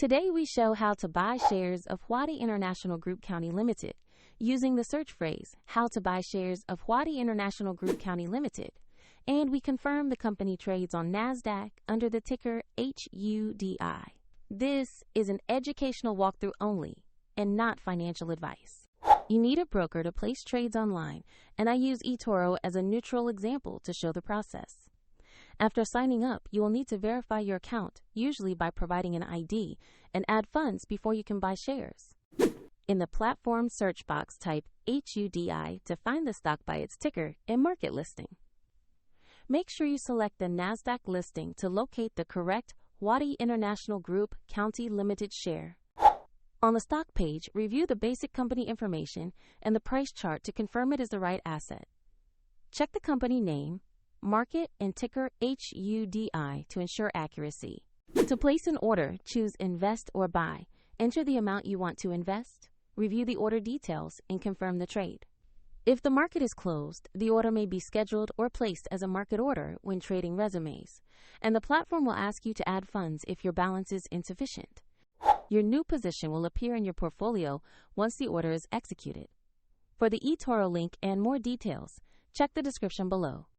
Today we show how to buy shares of Huadi International Group County Limited using the search phrase, how to buy shares of Huadi International Group County Limited, and we confirm the company trades on NASDAQ under the ticker HUDI. This is an educational walkthrough only and not financial advice. You need a broker to place trades online, and I use eToro as a neutral example to show the process. After signing up, you will need to verify your account, usually by providing an ID, and add funds before you can buy shares. In the platform search box, type HUDI to find the stock by its ticker and market listing. Make sure you select the NASDAQ listing to locate the correct Huadi International Group County Limited share. On the stock page, review the basic company information and the price chart to confirm it is the right asset. Check the company name, market, and ticker HUDI to ensure accuracy. To place an order, choose Invest or Buy. Enter the amount you want to invest, review the order details, and confirm the trade. If the market is closed, the order may be scheduled or placed as a market order when trading resumes, and the platform will ask you to add funds if your balance is insufficient. Your new position will appear in your portfolio once the order is executed. For the eToro link and more details, check the description below.